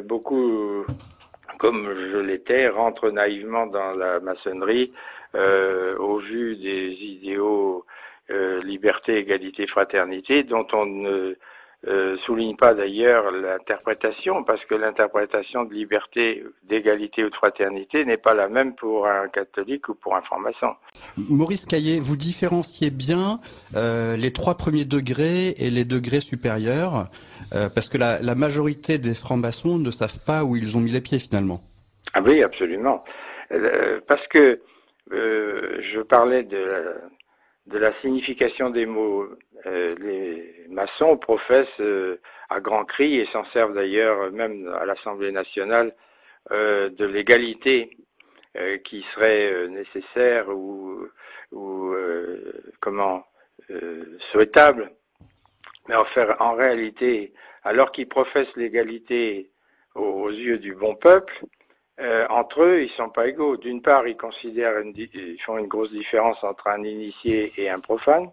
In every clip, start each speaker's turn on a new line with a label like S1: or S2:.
S1: Beaucoup, comme je l'étais, rentrent naïvement dans la maçonnerie au vu des idéaux liberté, égalité, fraternité, dont on ne souligne pas d'ailleurs l'interprétation, parce que l'interprétation de liberté, d'égalité ou de fraternité n'est pas la même pour un catholique ou pour un franc-maçon.
S2: Maurice Caillé, vous différenciez bien les 3 premiers degrés et les degrés supérieurs, parce que la majorité des francs-maçons ne savent pas où ils ont mis les pieds finalement.
S1: Ah oui, absolument. Parce que je parlais de la signification des mots. Les maçons professent à grands cris et s'en servent d'ailleurs même à l'Assemblée nationale de l'égalité qui serait nécessaire ou souhaitable. Mais en réalité, alors qu'ils professent l'égalité aux yeux du bon peuple, entre eux, ils sont pas égaux. D'une part, ils font une grosse différence entre un initié et un profane.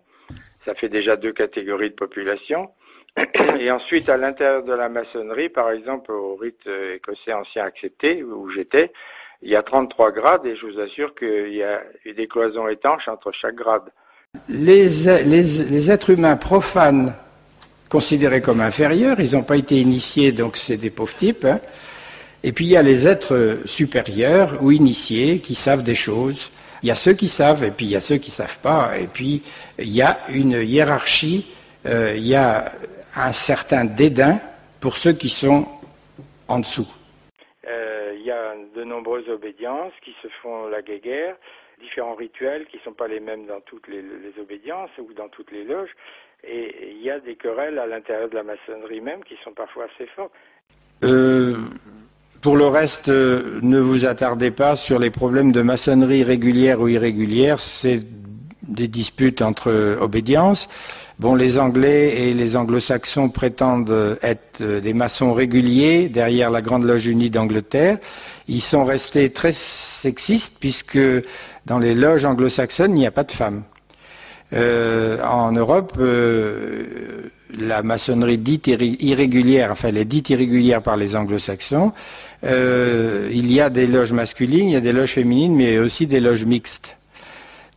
S1: Ça fait déjà 2 catégories de population. Et ensuite, à l'intérieur de la maçonnerie, par exemple, au rite écossais ancien accepté, où j'étais, il y a 33 grades et je vous assure qu'il y a des cloisons étanches entre chaque grade.
S3: Les êtres humains profanes, considérés comme inférieurs, ils n'ont pas été initiés, donc c'est des pauvres types, hein. Et puis il y a les êtres supérieurs ou initiés qui savent des choses. Il y a ceux qui savent et puis il y a ceux qui savent pas. Et puis il y a une hiérarchie, il y a un certain dédain pour ceux qui sont en dessous.
S1: Il y a de nombreuses obédiences qui se font la guéguerre, différents rituels qui ne sont pas les mêmes dans toutes les obédiences ou dans toutes les loges. Et il y a des querelles à l'intérieur de la maçonnerie même qui sont parfois assez fortes.
S3: Pour le reste, ne vous attardez pas sur les problèmes de maçonnerie régulière ou irrégulière. C'est des disputes entre obédiences. Bon, les Anglais et les Anglo-Saxons prétendent être des maçons réguliers derrière la Grande Loge Unie d'Angleterre. Ils sont restés très sexistes puisque dans les loges anglo-saxonnes, il n'y a pas de femmes. En Europe, la maçonnerie dite irrégulière, enfin elle est dite irrégulière par les anglo-saxons, il y a des loges masculines, il y a des loges féminines, mais aussi des loges mixtes.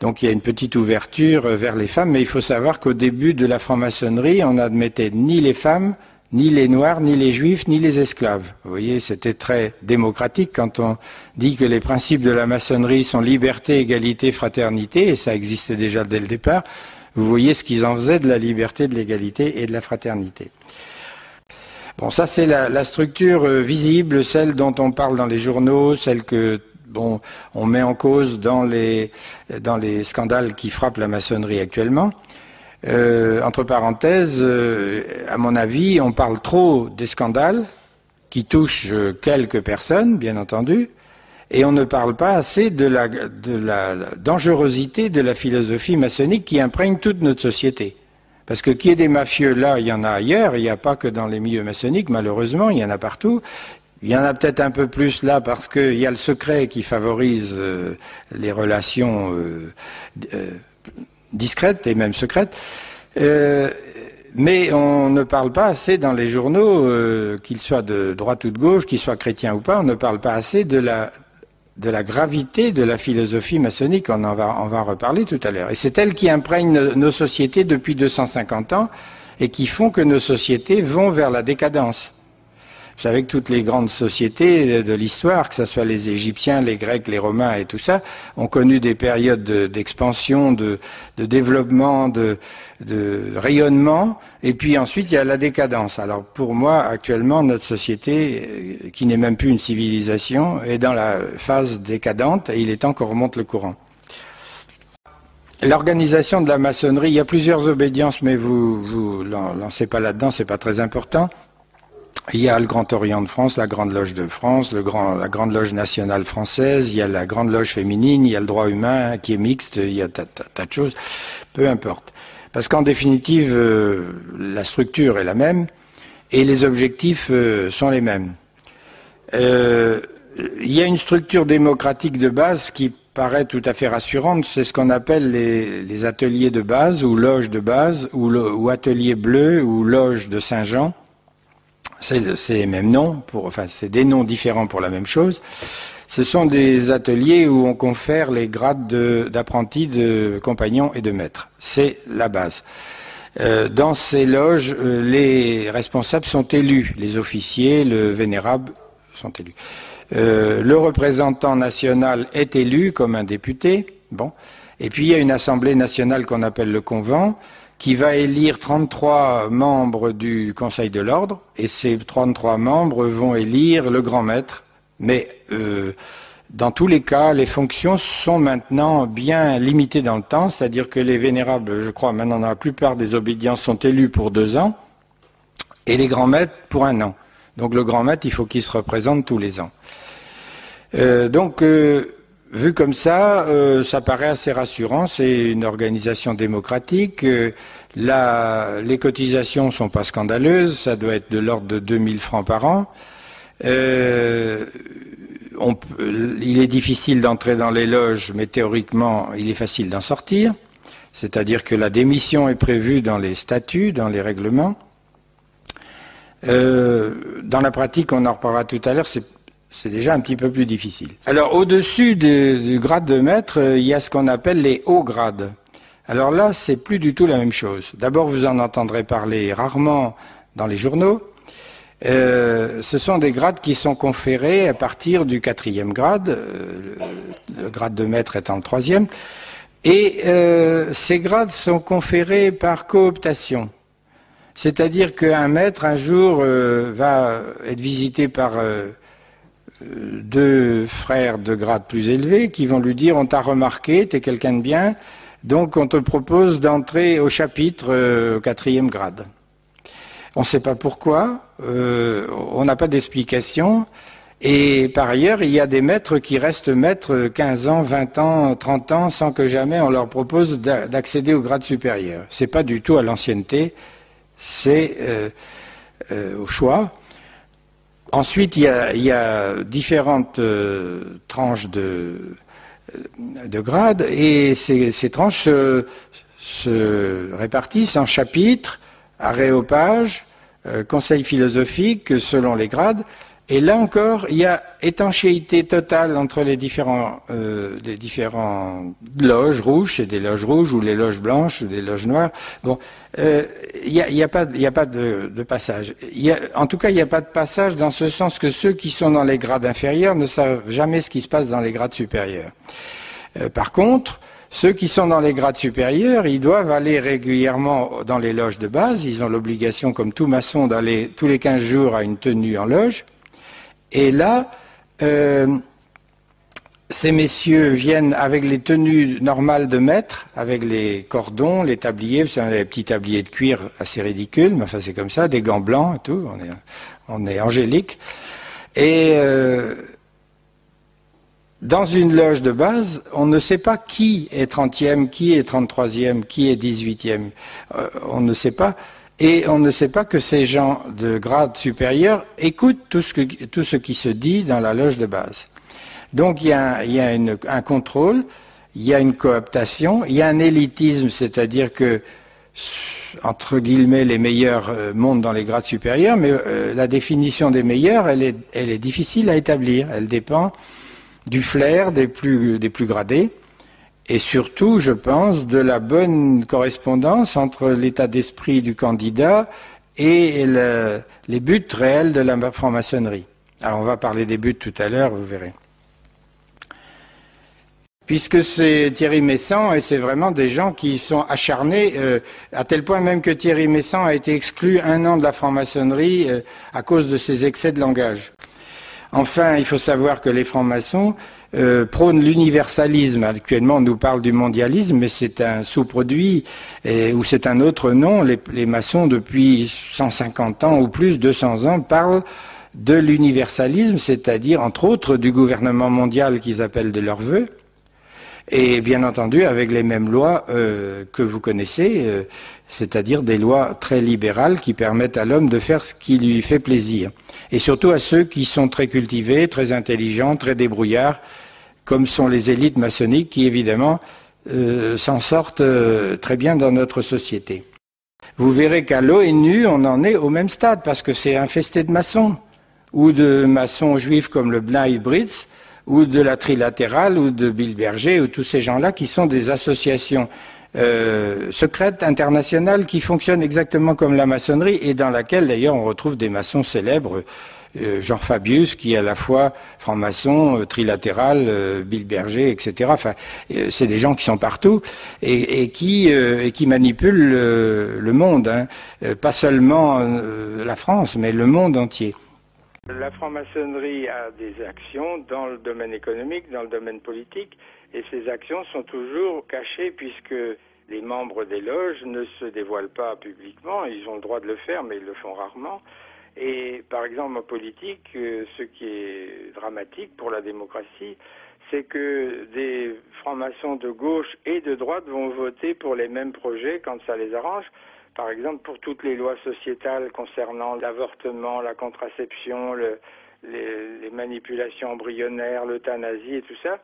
S3: Donc il y a une petite ouverture vers les femmes, mais il faut savoir qu'au début de la franc-maçonnerie, on n'admettait ni les femmes, ni les noirs, ni les juifs, ni les esclaves. Vous voyez, c'était très démocratique quand on dit que les principes de la maçonnerie sont liberté, égalité, fraternité, et ça existait déjà dès le départ. Vous voyez ce qu'ils en faisaient de la liberté, de l'égalité et de la fraternité. Bon, ça c'est la structure visible, celle dont on parle dans les journaux, celle que on met en cause dans les scandales qui frappent la maçonnerie actuellement. Entre parenthèses, à mon avis, on parle trop des scandales qui touchent quelques personnes, bien entendu, et on ne parle pas assez de la dangerosité de la philosophie maçonnique qui imprègne toute notre société. Parce que qu'il y ait des mafieux là, il y en a ailleurs, il n'y a pas que dans les milieux maçonniques, malheureusement, il y en a partout. Il y en a peut-être un peu plus là parce qu'il y a le secret qui favorise les relations discrètes et même secrètes. Mais on ne parle pas assez dans les journaux, qu'ils soient de droite ou de gauche, qu'ils soient chrétiens ou pas, on ne parle pas assez de la gravité de la philosophie maçonnique. On va en reparler tout à l'heure. Et c'est elle qui imprègne nos sociétés depuis 250 ans et qui font que nos sociétés vont vers la décadence. Vous savez que toutes les grandes sociétés de l'histoire, que ce soit les Égyptiens, les Grecs, les Romains et tout ça, ont connu des périodes d'expansion, de développement, de rayonnement, et puis ensuite il y a la décadence. Alors pour moi, actuellement, notre société, qui n'est même plus une civilisation, est dans la phase décadente et il est temps qu'on remonte le courant. L'organisation de la maçonnerie, il y a plusieurs obédiences, mais vous lancez pas là-dedans, c'est pas très important. Il y a le Grand Orient de France, la Grande Loge de France, la Grande Loge nationale française, il y a la Grande Loge féminine, il y a le droit humain qui est mixte, il y a tas de choses, peu importe. Parce qu'en définitive, la structure est la même et les objectifs sont les mêmes. Il y a une structure démocratique de base qui paraît tout à fait rassurante, c'est ce qu'on appelle les ateliers de base ou loges de base ou ateliers bleus ou loges de Saint-Jean. c'est les mêmes noms, enfin c'est des noms différents pour la même chose. Ce sont des ateliers où on confère les grades d'apprentis, de compagnons et de maîtres. C'est la base. Dans ces loges, les responsables sont élus. Les officiers, le vénérable sont élus. Le représentant national est élu comme un député. Bon. Et puis il y a une assemblée nationale qu'on appelle le convent, qui va élire 33 membres du Conseil de l'Ordre, et ces 33 membres vont élire le grand maître. Mais dans tous les cas, les fonctions sont maintenant bien limitées dans le temps, c'est-à-dire que les vénérables, je crois, maintenant dans la plupart des obédiences, sont élus pour 2 ans, et les grands maîtres pour 1 an. Donc le grand maître, il faut qu'il se représente tous les ans. Vu comme ça, ça paraît assez rassurant, c'est une organisation démocratique. Les cotisations sont pas scandaleuses, ça doit être de l'ordre de 2000 francs par an. Il est difficile d'entrer dans les loges, mais théoriquement, il est facile d'en sortir. C'est-à-dire que la démission est prévue dans les statuts, dans les règlements. Dans la pratique, on en reparlera tout à l'heure, c'est déjà un petit peu plus difficile. Alors, au-dessus du grade de maître, il y a ce qu'on appelle les hauts grades. Alors là, c'est plus du tout la même chose. D'abord, vous en entendrez parler rarement dans les journaux. Ce sont des grades qui sont conférés à partir du 4e grade, le grade de maître étant le 3e. Et ces grades sont conférés par cooptation. C'est-à-dire qu'un maître, un jour, va être visité par 2 frères de grade plus élevé qui vont lui dire « On t'a remarqué, t'es quelqu'un de bien, donc on te propose d'entrer au chapitre au 4e grade. » On ne sait pas pourquoi, on n'a pas d'explication. Et par ailleurs, il y a des maîtres qui restent maîtres 15 ans, 20 ans, 30 ans, sans que jamais on leur propose d'accéder au grade supérieur. C'est pas du tout à l'ancienneté, c'est au choix. Ensuite, il y a différentes tranches de grades, et ces tranches se répartissent en chapitres, aréopage, conseil philosophique selon les grades, et là encore il y a étanchéité totale entre les différents loges rouges, et des loges rouges ou les loges blanches ou des loges noires. Bon, il y a pas de passage. En tout cas, il n'y a pas de passage dans ce sens que ceux qui sont dans les grades inférieurs ne savent jamais ce qui se passe dans les grades supérieurs. Par contre, ceux qui sont dans les grades supérieurs, ils doivent aller régulièrement dans les loges de base. Ils ont l'obligation, comme tout maçon, d'aller tous les 15 jours à une tenue en loge. Et là, ces messieurs viennent avec les tenues normales de maître, avec les cordons, les tabliers, c'est des petits tabliers de cuir assez ridicules, mais enfin c'est comme ça, des gants blancs et tout, on est angélique. Et dans une loge de base, on ne sait pas qui est 30e, qui est 33e, qui est 18e. On ne sait pas. Et on ne sait pas que ces gens de grade supérieur écoutent tout ce qui se dit dans la loge de base. Donc il y a un contrôle, il y a une cooptation, il y a un élitisme, c'est-à-dire que, entre guillemets, les meilleurs montent dans les grades supérieurs, mais la définition des meilleurs, elle est difficile à établir. Elle dépend du flair des plus gradés, et surtout, je pense, de la bonne correspondance entre l'état d'esprit du candidat et les buts réels de la franc-maçonnerie. Alors on va parler des buts tout à l'heure, vous verrez. Puisque c'est Thierry Messant, et c'est vraiment des gens qui sont acharnés, à tel point même que Thierry Messant a été exclu 1 an de la franc-maçonnerie à cause de ses excès de langage. Enfin, il faut savoir que les francs-maçons prônent l'universalisme. Actuellement, on nous parle du mondialisme, mais c'est un sous-produit, ou c'est un autre nom. Les maçons, depuis 150 ans ou plus, 200 ans, parlent de l'universalisme, c'est-à-dire, entre autres, du gouvernement mondial qu'ils appellent de leur vœu, et bien entendu avec les mêmes lois que vous connaissez, c'est-à-dire des lois très libérales qui permettent à l'homme de faire ce qui lui fait plaisir. Et surtout à ceux qui sont très cultivés, très intelligents, très débrouillards, comme sont les élites maçonniques qui évidemment s'en sortent très bien dans notre société. vous verrez qu'à l'ONU, on en est au même stade, parce que c'est infesté de maçons, ou de maçons juifs comme le B'nai B'rith, ou de la Trilatérale, ou de Bilderberger, ou tous ces gens-là qui sont des associations secrètes internationales qui fonctionnent exactement comme la maçonnerie, et dans laquelle d'ailleurs on retrouve des maçons célèbres, Jean Fabius, qui est à la fois franc-maçon, trilatéral, Bilderberger, etc. Enfin, c'est des gens qui sont partout et qui manipulent le monde, hein. Pas seulement la France, mais le monde entier.
S1: La franc-maçonnerie a des actions dans le domaine économique, dans le domaine politique, et ces actions sont toujours cachées puisque les membres des loges ne se dévoilent pas publiquement. Ils ont le droit de le faire, mais ils le font rarement. Et par exemple en politique, ce qui est dramatique pour la démocratie, c'est que des francs-maçons de gauche et de droite vont voter pour les mêmes projets quand ça les arrange. Par exemple, pour toutes les lois sociétales concernant l'avortement, la contraception, les manipulations embryonnaires, l'euthanasie et tout ça.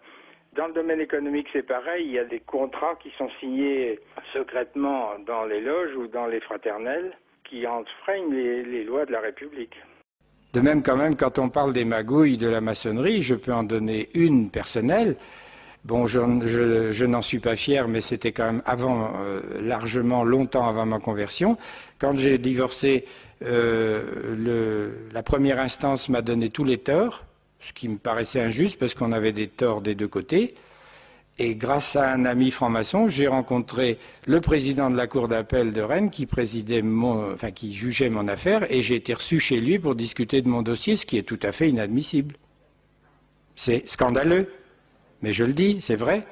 S1: Dans le domaine économique, c'est pareil. Il y a des contrats qui sont signés secrètement dans les loges ou dans les fraternelles qui enfreignent les lois de la République.
S3: De même, quand même, quand on parle des magouilles de la maçonnerie, je peux en donner une personnelle. Bon, je n'en suis pas fier, mais c'était quand même avant, largement, longtemps avant ma conversion. Quand j'ai divorcé, la première instance m'a donné tous les torts, ce qui me paraissait injuste parce qu'on avait des torts des deux côtés. Et grâce à un ami franc-maçon, j'ai rencontré le président de la cour d'appel de Rennes qui qui jugeait mon affaire, et j'ai été reçu chez lui pour discuter de mon dossier, ce qui est tout à fait inadmissible. C'est scandaleux, mais je le dis, c'est vrai.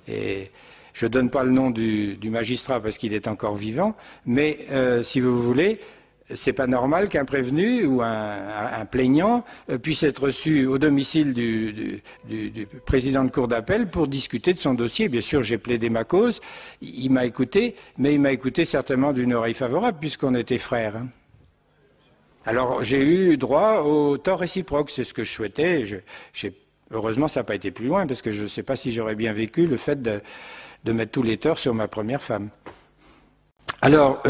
S3: Et je ne donne pas le nom du magistrat parce qu'il est encore vivant, mais si vous voulez, c'est pas normal qu'un prévenu ou un plaignant puisse être reçu au domicile du président de cour d'appel pour discuter de son dossier. Bien sûr, j'ai plaidé ma cause, il m'a écouté, mais il m'a écouté certainement d'une oreille favorable puisqu'on était frères, hein. Alors, j'ai eu droit au tort réciproque, c'est ce que je souhaitais. Heureusement, ça n'a pas été plus loin parce que je ne sais pas si j'aurais bien vécu le fait de mettre tous les torts sur ma première femme. Alors,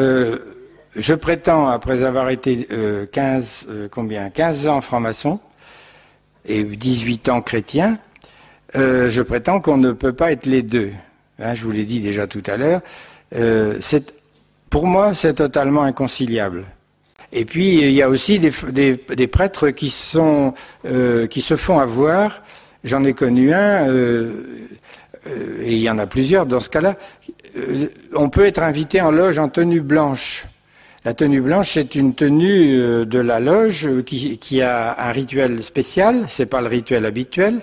S3: je prétends, après avoir été 15 ans franc-maçon et 18 ans chrétien, je prétends qu'on ne peut pas être les deux. Hein, je vous l'ai dit déjà tout à l'heure. Pour moi, c'est totalement inconciliable. Et puis, il y a aussi des prêtres qui se font avoir. J'en ai connu un, et il y en a plusieurs dans ce cas-là. On peut être invité en loge en tenue blanche. La tenue blanche, c'est une tenue de la loge qui a un rituel spécial. C'est pas le rituel habituel.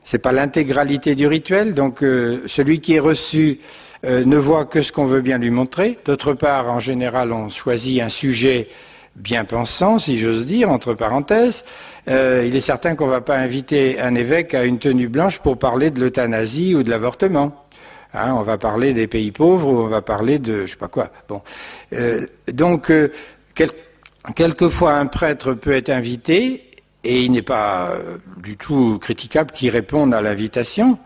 S3: C'est pas l'intégralité du rituel. Donc, celui qui est reçu ne voit que ce qu'on veut bien lui montrer. D'autre part, en général, on choisit un sujet bien pensant, si j'ose dire, entre parenthèses. Il est certain qu'on ne va pas inviter un évêque à une tenue blanche pour parler de l'euthanasie ou de l'avortement. Hein, on va parler des pays pauvres ou on va parler de je sais pas quoi. Bon, donc quelquefois un prêtre peut être invité et il n'est pas du tout critiquable qu'il réponde à l'invitation,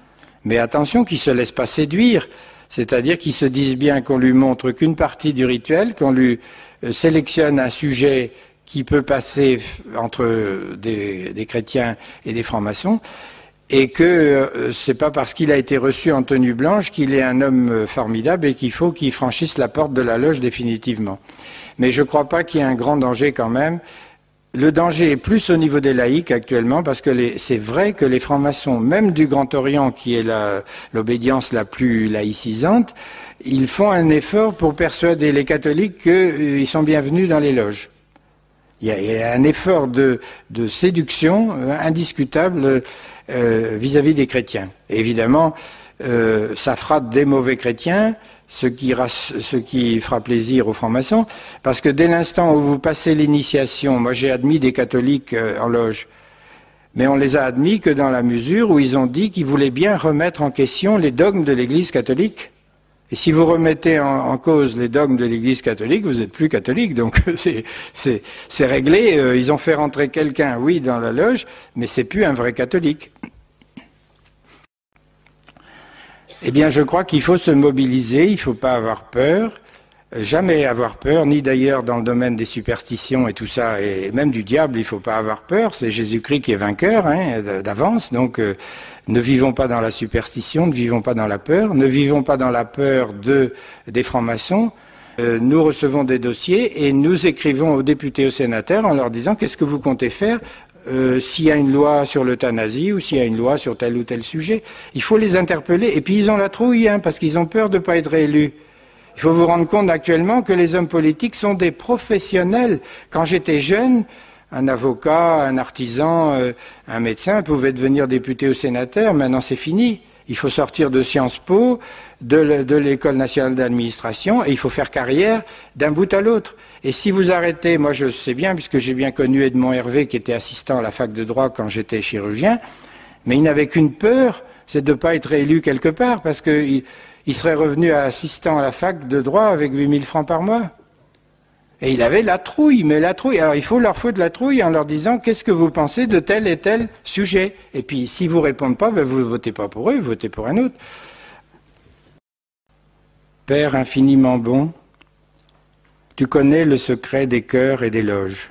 S3: mais attention qu'il se laisse pas séduire, c'est-à-dire qu'il se dise bien qu'on lui montre qu'une partie du rituel, qu'on lui sélectionne un sujet qui peut passer entre des chrétiens et des francs-maçons, et que c'est pas parce qu'il a été reçu en tenue blanche qu'il est un homme formidable et qu'il faut qu'il franchisse la porte de la loge définitivement. Mais je ne crois pas qu'il y ait un grand danger quand même. Le danger est plus au niveau des laïcs actuellement, parce que c'est vrai que les francs-maçons, même du Grand Orient, qui est l'obédience la plus laïcisante, ils font un effort pour persuader les catholiques qu'ils sont bienvenus dans les loges. Il y a un effort de séduction indiscutable vis-à-vis des chrétiens. Et évidemment, ça fera des mauvais chrétiens, ce qui fera plaisir aux francs-maçons, parce que dès l'instant où vous passez l'initiation, moi j'ai admis des catholiques en loge, mais on les a admis que dans la mesure où ils ont dit qu'ils voulaient bien remettre en question les dogmes de l'Église catholique. Et si vous remettez en cause les dogmes de l'Église catholique, vous n'êtes plus catholique, donc c'est réglé. Ils ont fait rentrer quelqu'un, oui, dans la loge, mais c'est plus un vrai catholique. Eh bien, je crois qu'il faut se mobiliser, il ne faut pas avoir peur. jamais avoir peur, ni d'ailleurs dans le domaine des superstitions et tout ça, et même du diable, il ne faut pas avoir peur, c'est Jésus-Christ qui est vainqueur d'avance, donc ne vivons pas dans la superstition, ne vivons pas dans la peur, ne vivons pas dans la peur des francs-maçons. Nous recevons des dossiers et nous écrivons aux députés, aux sénateurs en leur disant qu'est-ce que vous comptez faire s'il y a une loi sur l'euthanasie ou s'il y a une loi sur tel ou tel sujet. Il faut les interpeller, et puis ils ont la trouille, parce qu'ils ont peur de ne pas être réélus. Il faut vous rendre compte actuellement que les hommes politiques sont des professionnels. Quand j'étais jeune, un avocat, un artisan, un médecin pouvait devenir député ou sénateur. Maintenant, c'est fini. Il faut sortir de Sciences Po, de l'École nationale d'administration, et il faut faire carrière d'un bout à l'autre. Et si vous arrêtez, moi je sais bien, puisque j'ai bien connu Edmond Hervé, qui était assistant à la fac de droit quand j'étais chirurgien, mais il n'avait qu'une peur, c'est de ne pas être élu quelque part, parce qu'il serait revenu à assistant à la fac de droit avec 8000 francs par mois. Et il avait la trouille, mais la trouille. Alors il faut leur foutre de la trouille en leur disant qu'est-ce que vous pensez de tel et tel sujet. Et puis s'ils vous répondent pas, vous ne votez pas pour eux, vous votez pour un autre. Père infiniment bon, tu connais le secret des cœurs et des loges.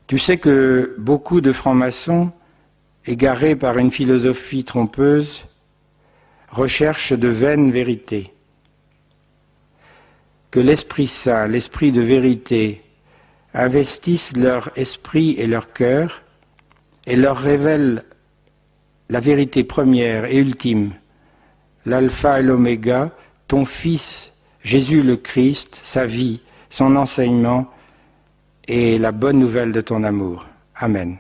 S3: Tu sais que beaucoup de francs-maçons, égarés par une philosophie trompeuse, recherchent de vaines vérités. Que l'Esprit Saint, l'Esprit de vérité, investisse leur esprit et leur cœur et leur révèle la vérité première et ultime, l'alpha et l'oméga, ton Fils, Jésus le Christ, sa vie, son enseignement et la bonne nouvelle de ton amour. Amen.